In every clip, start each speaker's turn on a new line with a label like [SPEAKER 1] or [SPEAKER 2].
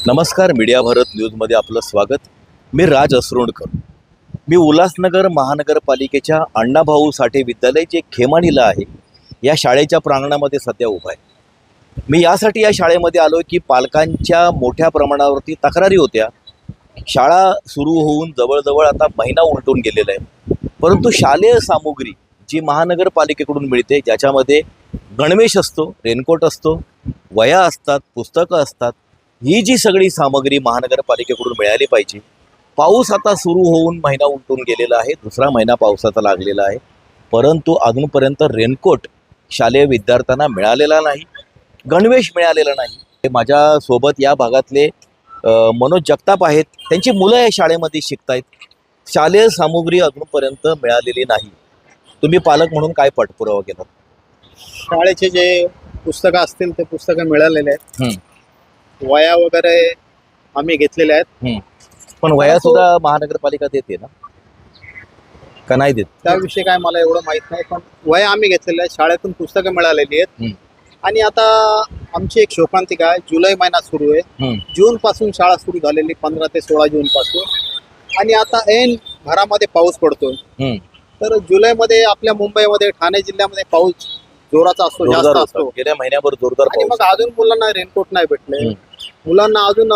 [SPEAKER 1] नमस्कार, मीडिया भारत न्यूजमध्ये आपलं स्वागत. मी राज असरोणकर. मी उल्हासनगर महानगरपालिकेच्या अण्णाभाऊ साठे विद्यालय जे खेमाणीला आहे या शाळेच्या प्रांगणामध्ये सध्या उभा आहे. मी यासाठी या शाळेमध्ये आलो की पालकांच्या मोठ्या प्रमाणावरती तक्रारी होत्या. शाळा सुरू होऊन जवळजवळ आता महिना उलटून गेलेला आहे, परंतु शालेय सामुग्री जी महानगरपालिकेकडून मिळते ज्याच्यामध्ये गणवेश असतो, रेनकोट असतो, वह्या असतात, पुस्तकं असतात, ही जी सगळी सामग्री महानगरपालिकेकडून मिळाली पाहिजे. पाऊस आता सुरू होऊन महिना उलटून गेलेला आहे, दुसरा महिना पावसाचा लागलेला आहे, परंतु अजूनपर्यंत रेनकोट शालेय विद्यार्थ्यांना मिळालेला नाही, गणवेश मिळालेला नाही. माझ्यासोबत या भागातले मनोज जगताप आहेत. त्यांची मुलं या शाळेमध्ये शिकत आहेत. शालेय सामुग्री अजूनपर्यंत मिळालेली नाही. तुम्ही पालक म्हणून काय पाठपुरावा केला?
[SPEAKER 2] शाळेचे जे पुस्तकं असतील ते पुस्तकं मिळालेले आहेत. वया वगैरे आम्ही घेतलेल्या आहेत.
[SPEAKER 1] पण वया सुद्धा महानगरपालिका देते ना, का नाही देत?
[SPEAKER 2] त्याविषयी काय मला एवढं माहित नाही, पण वया आम्ही घेतलेल्या आहेत. शाळेतून पुस्तकं मिळालेली आहेत. आणि आता आमची एक शोकांतिका आहे. जुलै महिना सुरू आहे. जून पासून शाळा सुरू झालेली, 15 ते 16 जून पासून. आणि आता ऐन घरामध्ये पाऊस पडतोय. तर जुलैमध्ये आपल्या मुंबईमध्ये, ठाणे जिल्ह्यामध्ये पाऊस जोराचा असतो, जास्त असतो.
[SPEAKER 1] गेल्या महिन्याभर जोरदार
[SPEAKER 2] आणि मग अजून मुलांना रेनकोट नाही भेटले, मुलांना अजून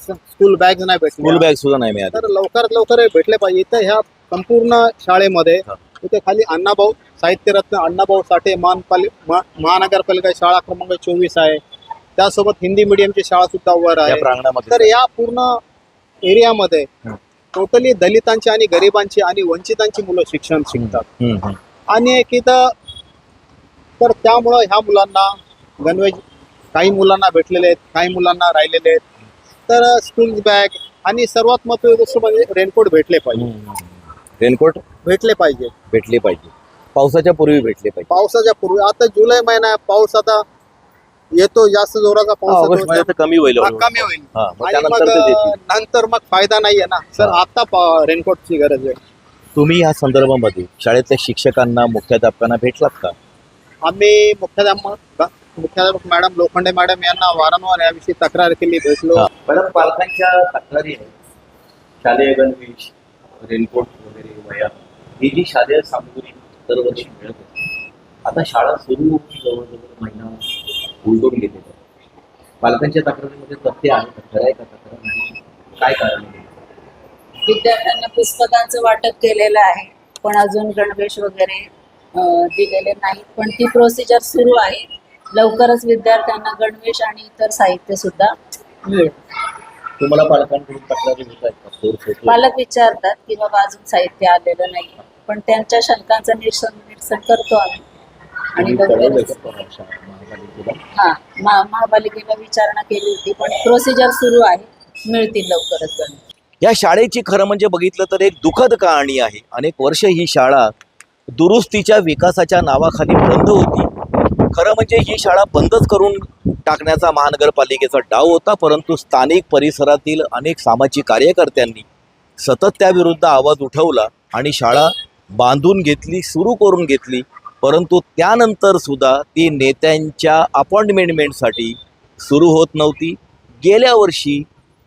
[SPEAKER 2] स्कूल बॅग नाही भेटले,
[SPEAKER 1] स्कूल बॅग सुद्धा नाही मिळाली.
[SPEAKER 2] तर लवकरात लवकर भेटले पाहिजे. इथं ह्या संपूर्ण शाळेमध्ये इथे खाली अण्णाभाऊ साहित्यरत्न अण्णाभाऊ साठे महानगरपालिका शाळा क्रमांक 24 आहे. त्यासोबत हिंदी मीडियमची शाळा सुद्धा वर आहे. तर या पूर्ण एरियामध्ये टोटली दलितांची आणि गरिबांची आणि वंचितांची मुलं शिक्षण शिकतात. आणि एक इथं तर त्यामुळं ह्या मुलांना गणवेश काही मुलांना भेटलेले आहेत, काही मुलांना राहिलेले आहेत. तर स्कूल बॅग आणि सर्वात महत्त्वाचं म्हणजे रेनकोट भेटले पाहिजे.
[SPEAKER 1] रेनकोट
[SPEAKER 2] भेटले पाहिजे.
[SPEAKER 1] पावसाच्या पूर्वी भेटले पाहिजे.
[SPEAKER 2] पावसाच्या पूर्वी. आता जुलै महिना आहे, पाऊस आता येतो, जास्त जोराचा पाऊस
[SPEAKER 1] कमी होईल.
[SPEAKER 2] कमी होईल. आणि मग नंतर मग फायदा नाहीये ना सर. आता रेनकोटची गरज आहे.
[SPEAKER 1] तुम्ही या संदर्भामध्ये शाळेतल्या शिक्षकांना, मुख्याध्यापकांना भेटलात का?
[SPEAKER 2] आम्ही मुख्याध्यापक मॅडम लोखंडे मॅडम यांना वारंवार याविषयी तक्रार केली, भेटलो.
[SPEAKER 1] मॅडम, पालकांच्या तक्रारी आहेत. शालेय गणवेश, रेनकोट वगैरे, वया, ही जी शालेय सामुग्री दरवर्षी मिळत होती, आता शाळा सुरू होऊन जवळजवळ महिना उलटून गेलेला आहे. पालकांच्या तक्रारीमध्ये तथ्य आहे का? खरं आहे का तक्रार नाही? काय कारण आहे?
[SPEAKER 3] विद्यार्थ्यांना पुस्तकांचं वाटप केलेलं आहे, पण अजून गणवेश वगैरे दिलेले नाहीत. पण ती प्रोसिजर सुरू आहे. लवकरच विद्यार्थ्यांना गणवेश आणि इतर साहित्य सुद्धा मिळेल.
[SPEAKER 1] तुम्हाला पालकांकडून तक्रारी होत आहेत का?
[SPEAKER 3] पालक विचारतात की बाबा अजून साहित्य आलेलं नाही, पण त्यांच्या शंकांचं निरसन करतो आम्ही. आणि महापालिकेला विचारणा केली होती, पण प्रोसिजर सुरू आहे, मिळतील लवकरच गणवेश.
[SPEAKER 1] या शाळेची खरं म्हणजे बघितलं तर एक दुःखद कहाणी आहे. अनेक वर्ष ही शाळा दुरुस्तीच्या विकासाच्या नावाखाली बंद होती. खरं म्हणजे ही शाळा बंदच करून टाकण्याचा महानगरपालिकेचा डाव होता, परंतु स्थानिक परिसरातील अनेक सामाजिक कार्यकर्त्यांनी सतत त्याविरुद्ध आवाज उठवला आणि शाळा बांधून घेतली, सुरू करून घेतली. परंतु त्यानंतर सुद्धा ती नेत्यांच्या अपॉइंटमेंटसाठी सुरू होत नव्हती. गेल्या वर्षी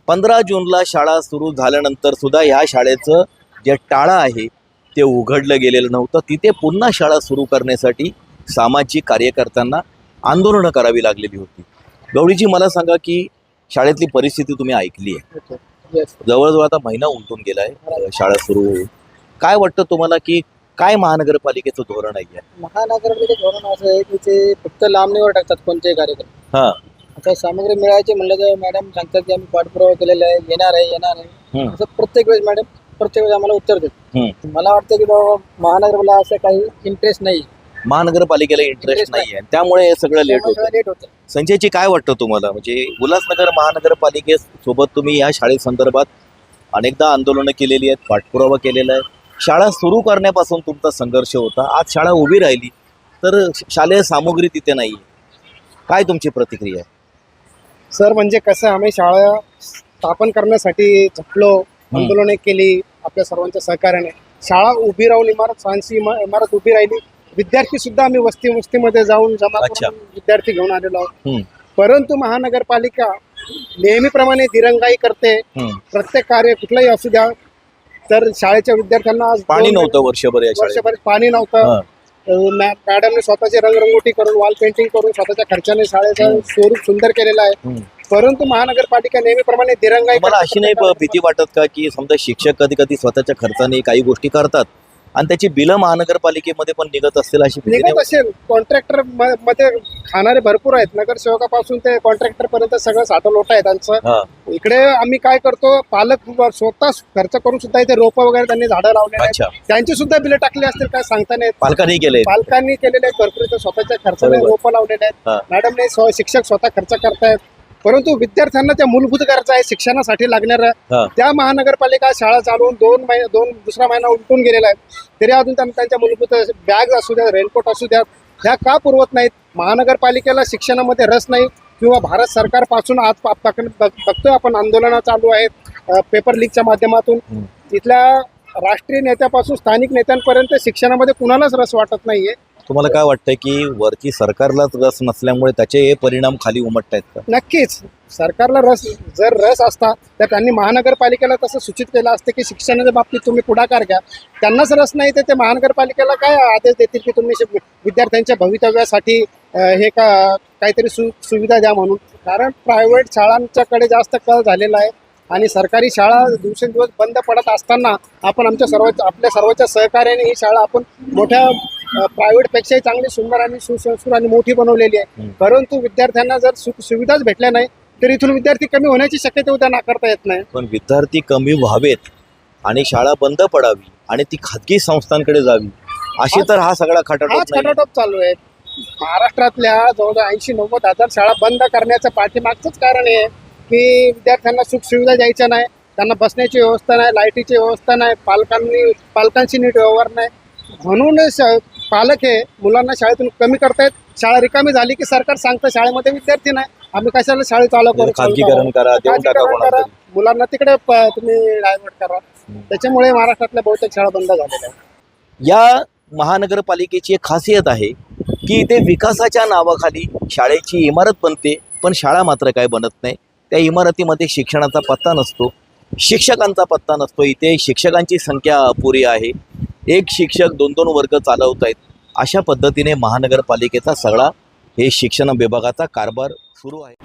[SPEAKER 1] 15 जूनला शाळा सुरू झाल्यानंतर सुद्धा ह्या शाळेचं जे टाळं आहे ते उघडलं गेलेलं नव्हतं. तिथे पुन्हा शाळा सुरू करण्यासाठी सामाजिक कार्यकर्त्यांना आंदोलनं करावी लागलेली होती. गवळीजी, मला सांगा की शाळेतली परिस्थिती तुम्ही ऐकली आहे. जवळजवळ आता महिना उलटून गेला आहे शाळा सुरू होऊन. काय वाटतं तुम्हाला की काय महानगरपालिकेचं धोरण आहे?
[SPEAKER 2] महानगरपालिकेचं धोरण असं आहे की ते फक्त लांबणीवर टाकतात कोणतेही कार्यक्रम. आता सामग्री मिळायची म्हणलं तर मॅडम सांगतात की आम्ही पाठपुरावा केलेला आहे, येणार आहे. असं प्रत्येक वेळेस आम्हाला उत्तर देतात. मला वाटतं की बाबा महानगरपालिका असं काही इंटरेस्ट नाही,
[SPEAKER 1] महानगरपालिकेला इंटरेस्ट नाही आहे, त्यामुळे हे सगळं लेट होतं. संजयजी, काय वाटतं तुम्हाला? म्हणजे उल्हासनगर महानगरपालिकेसोबत तुम्ही या शाळेसंदर्भात अनेकदा आंदोलनं केलेली आहेत, पाठपुरावा केलेला आहे. शाळा सुरू करण्यापासून तुमचा संघर्ष होता. आज शाळा उभी राहिली तर शालेय सामुग्री तिथे नाही. काय तुमची प्रतिक्रिया आहे?
[SPEAKER 2] सर, म्हणजे कसं, आम्ही शाळा स्थापन करण्यासाठी झटलो, आंदोलने केली आपल्या सर्वांच्या सहकार्याने. शाळा उभी राहून इमारत उभी राहिली. विद्यार्थी सुद्धा आम्ही वस्तीमध्ये जाऊन जमा करून विद्यार्थी घेऊन आलेलो आहोत. परंतु महानगरपालिका नेहमीप्रमाणे दिरंगाई करते.
[SPEAKER 1] हम्म.
[SPEAKER 2] प्रत्येक कार्य कुठलंही असू द्या, तर शाळेच्या विद्यार्थ्यांना आज
[SPEAKER 1] पाणी
[SPEAKER 2] 2
[SPEAKER 1] नव्हतं वर्षभर या शाळेत.
[SPEAKER 2] वर्षभर पाणी नव्हतं.
[SPEAKER 1] हा.
[SPEAKER 2] मॅडमने स्वतःची रंगरंगोटी करून, वॉल पेंटिंग करून स्वतःच्या खर्चाने शाळेचं स्वरूप सुंदर केलेलं आहे.
[SPEAKER 1] हम्म.
[SPEAKER 2] परंतु महानगरपालिका नेहमीप्रमाणे दिरंगाई
[SPEAKER 1] मला
[SPEAKER 2] करते.
[SPEAKER 1] अशी नाही भीती वाटत का की समजा शिक्षक कधी कधी स्वतःच्या खर्चाने काही गोष्टी करतात आणि त्याची बिलं महानगरपालिकेमध्ये पण निघत असतील अशी भीती
[SPEAKER 2] निघत
[SPEAKER 1] नाही?
[SPEAKER 2] असेल. कॉन्ट्रॅक्टर मध्ये खाणारे भरपूर आहेत. नगरसेवकापासून ते कॉन्ट्रॅक्टर पर्यंत सगळं साठवलोट आहे त्यांचं.
[SPEAKER 1] हा.
[SPEAKER 2] इकडे आम्ही काय करतो, पालक स्वतः खर्च करून सुद्धा इथे रोपं वगैरे त्यांनी झाडं लावलेले आहेत.
[SPEAKER 1] अच्छा.
[SPEAKER 2] त्यांची सुद्धा बिलं टाकली असतील, काय सांगता नाही येत.
[SPEAKER 1] पालकांनी केलंय.
[SPEAKER 2] पालकांनी केलेले आहेत भरपूर. इथं स्वतःच्या खर्चाने
[SPEAKER 1] बरोबर.
[SPEAKER 2] रोपं लावलेले
[SPEAKER 1] हा.
[SPEAKER 2] आहेत. मॅडमने शिक्षक स्वतः खर्च करतायत. परंतु विद्यार्थ्यांना त्या मूलभूत गरजा आहे शिक्षणासाठी लागणाऱ्या,
[SPEAKER 1] हा.
[SPEAKER 2] त्या महानगरपालिका शाळा चालवून दुसरा महिना उलटून गेलेला आहे. तरी अजून त्यांच्या मूलभूत बॅग असू द्या, रेनकोट असू द्या, ह्या का पुरवत नाहीत? महानगरपालिकेला शिक्षणामध्ये रस नाही किंवा भारत सरकारपासून आज बघतोय आपण आंदोलनं चालू आहेत पेपर लीकच्या माध्यमातून. तिथल्या राष्ट्रीय नेत्यापासून स्थानिक नेत्यांपर्यंत शिक्षणामध्ये कुणालाच रस वाटत नाहीये.
[SPEAKER 1] तुम्हाला काय वाटतं की वरती सरकारलाच रस नसल्यामुळे त्याचे हे परिणाम खाली उमटतायत का?
[SPEAKER 2] नक्कीच सरकारला जर रस असता तर त्यांनी महानगरपालिकेला तसं सूचित केलं असतं की शिक्षणाच्या बाबतीत तुम्ही पुढाकार घ्या. त्यांनाच रस नाही तर ते महानगरपालिकेला काय आदेश देतील की तुम्ही विद्यार्थ्यांच्या भवितव्यासाठी हे काहीतरी सुविधा द्या म्हणून. कारण प्रायव्हेट शाळांच्याकडे जास्त कल झालेला आहे आणि सरकारी शाळा दिवसेंदिवस बंद पडत असताना आपण आपल्या सर्वांच्या सहकार्याने ही शाळा आपण मोठ्या प्रायव्हेट पेक्षाही चांगली सुंदर आणि सुसंस्कृत आणि मोठी बनवलेली आहे. परंतु विद्यार्थ्यांना जर सुविधाच भेटल्या नाही तर इथून विद्यार्थी कमी होण्याची शक्यता उद्या नाकारता येत नाही.
[SPEAKER 1] पण विद्यार्थी कमी व्हावेत आणि शाळा बंद पडावी आणि ती खाजगी संस्थांकडे जावी अशी तर हा सगळा
[SPEAKER 2] हाच
[SPEAKER 1] खटाटोप नाही.
[SPEAKER 2] खटाटोप चालू आहे. महाराष्ट्रातल्या जवळजवळ 80-90 शाळा बंद करण्याचं पाठीमागचंच कारण आहे की विद्यार्थ्यांना सुखसुविधा द्यायच्या नाही, त्यांना बसण्याची व्यवस्था नाही, लाईटीची व्यवस्था नाही, पालकांशी नीट व्यवहार नाही. म्हणून पालक हे मुलांना शाळेतून कमी करतायत. शाळा रिकामी झाली की सरकार सांगतं शाळेमध्ये विद्यार्थी नाही, आम्ही कशाला शाळेत चालू करू,
[SPEAKER 1] खाजगीकरण करा, देऊन टाका कोणाला तरी.
[SPEAKER 2] मुलांना तिकडे तुम्ही डायव्हर्ट करा. त्याच्यामुळे महाराष्ट्रातल्या बहुतेक शाळा बंद झालेल्या आहेत.
[SPEAKER 1] या महानगरपालिकेची एक खासियत आहे की इथे विकासाच्या नावाखाली शाळेची इमारत बनते पण शाळा मात्र काय बनत नाही. त्या इमारतीमध्ये शिक्षणाचा पत्ता नसतो, शिक्षकांचा पत्ता नसतो. इथे शिक्षकांची संख्या अपुरी आहे. एक शिक्षक 2-2 वर्ग चालवत आहेत. अशा पद्धतीने महानगरपालिकेचा सगळा हे शिक्षण विभागाचा कारभार सुरू आहे.